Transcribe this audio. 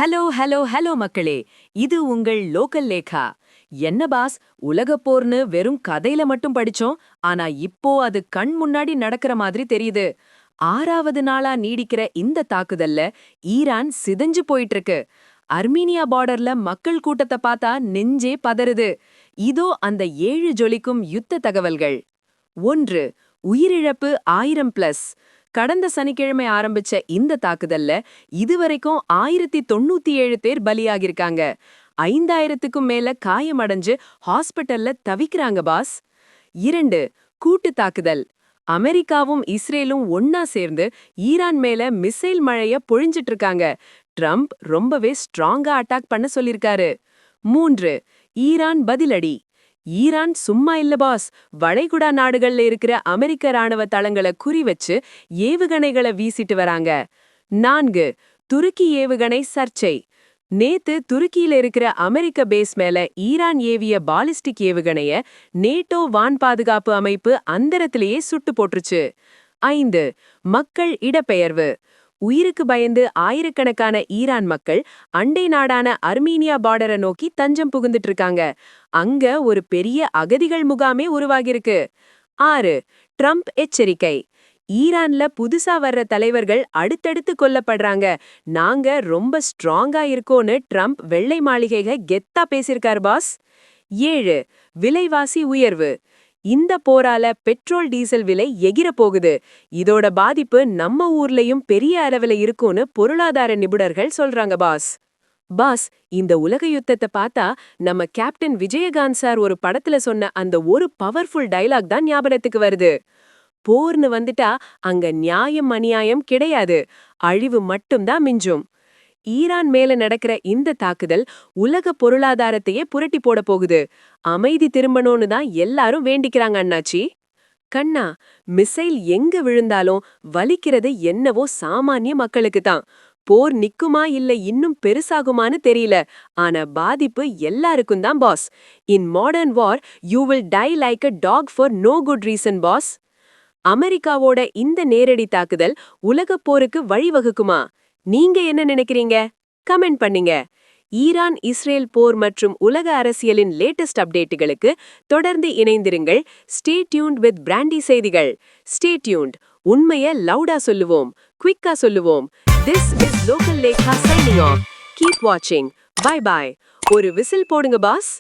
Hello hello hello மக்களே, இது உங்கள் லோக்கல் லேகா. என்ன பாஸ், உலகப் போர்னு வெறும் கதையில மட்டும் படிச்சோம். ஆனா இப்போ அது கண் முன்னாடி நடக்கிற மாதிரி தெரியுது. 6வது நாளா நீடிக்கிற இந்த தாக்குதல்ல ஈரான் சிதைஞ்சு போயிட்டு இருக்கு. அர்மீனியா பார்டர்ல மக்கள் கூட்டத்தை பார்த்தா நெஞ்சே பதறுது. இதோ அந்த 7 ஜொலிக்கும் யுத்த தகவல்கள். 1. உயிரிழப்பு 1000+. கடந்த சனிக்கிழமை ஆரம்பிச்ச இந்த தாக்குதல்ல இதுவரைக்கும் 1097 பேர் பலியாகிருக்காங்க. 5000க்கும் மேல காயமடைஞ்சு ஹாஸ்பிட்டல்ல தவிக்கிறாங்க பாஸ். 2. கூட்டு தாக்குதல். அமெரிக்காவும் இஸ்ரேலும் ஒன்னா சேர்ந்து ஈரான் மேல மிசைல் மழைய பொழிஞ்சிட்டு இருக்காங்க. ட்ரம்ப் ரொம்பவே ஸ்ட்ராங்கா அட்டாக் பண்ண சொல்லிருக்காரு. 3. ஈரான் பதிலடி. ஈரான் சும்மா இல்ல பாஸ், வளைகுடா நாடுகள்ல இருக்கிற அமெரிக்க ராணுவ தளங்களை குறி வச்சு ஏவுகணைகளை வீசிட்டு வராங்க. 4. துருக்கி ஏவுகணை சர்ச்சை. நேத்து துருக்கியில இருக்கிற அமெரிக்க பேஸ் மேல ஈரான் ஏவிய பாலிஸ்டிக் ஏவுகணைய நேட்டோ வான் பாதுகாப்பு அமைப்பு அந்தரத்திலேயே சுட்டு போட்டுருச்சு. 5. மக்கள் இடப்பெயர்வு. உயிருக்கு பயந்து ஆயிரக்கணக்கான ஈரான் மக்கள் அண்டை நாடான அர்மீனியா பார்டரை நோக்கி தஞ்சம் புகுந்துட்டு இருக்காங்க. அங்க ஒரு பெரிய அகதிகள் முகாமே உருவாகிருக்கு. 6. ட்ரம்ப் எச்சரிக்கை. ஈரான்ல புதுசா வர்ற தலைவர்கள் அடுத்தடுத்து கொல்லப்படுறாங்க. நாங்க ரொம்ப ஸ்ட்ராங்கா இருக்கோன்னு ட்ரம்ப் வெள்ளை மாளிகைக கெத்தா பேசியிருக்கார் பாஸ். 7. விலைவாசி உயர்வு. இந்த போரால பெட்ரோல் டீசல் விலை எகிர போகுது. இதோட பாதிப்பு நம்ம ஊர்லயும் பெரிய அளவுல இருக்கும்னு பொருளாதார நிபுணர்கள் சொல்றாங்க பாஸ். பாஸ், இந்த உலக யுத்தத்தை பார்த்தா நம்ம கேப்டன் விஜயகாந்த் சார் ஒரு படத்துல சொன்ன அந்த ஒரு பவர்ஃபுல் டயலாக் தான் ஞாபகத்துக்கு வருது. போர்னு வந்துட்டா அங்க நியாயம் அநியாயம் கிடையாது, அழிவு மட்டும்தான் மிஞ்சும். ஈரான் மேல நடக்கிற இந்த தாக்குதல் உலக பொருளாதாரத்தையே புரட்டி போட போகுது. அமைதி திரும்பணும்னு தான் எல்லாரும் வேண்டிக்கிறாங்க அண்ணாச்சி. கண்ணா, மிசைல் எங்க விழுந்தாலும் வலிக்கிறது என்னவோ சாமானிய மக்களுக்கு தான். போர் நிக்குமா இல்ல இன்னும் பெருசாகுமான்னு தெரியல. ஆனா பாதிப்பு எல்லாருக்கும் தான் boss. In modern war you will die like a dog for no good reason boss. அமெரிக்காவோட இந்த நேரடி தாக்குதல் உலகப் போருக்கு வழிவகுக்குமா? நீங்க என்ன நினைக்கிறீங்க? கமெண்ட் பண்ணுங்க. ஈரான் இஸ்ரேல் போர் மற்றும் உலக அரசியலின் லேட்டஸ்ட் அப்டேட்டுகளுக்கு தொடர்ந்து இணைந்திருங்கள். ஸ்டே டியூன்ட் வித் பிராண்டி செய்திகள். Stay tuned. உண்மைய லவுடா சொல்லுவோம், குவிக்கா சொல்லுவோம். This is local Lekha signing off. Keep வாட்சிங். Bye bye. ஒரு விசில் போடுங்க பாஸ்.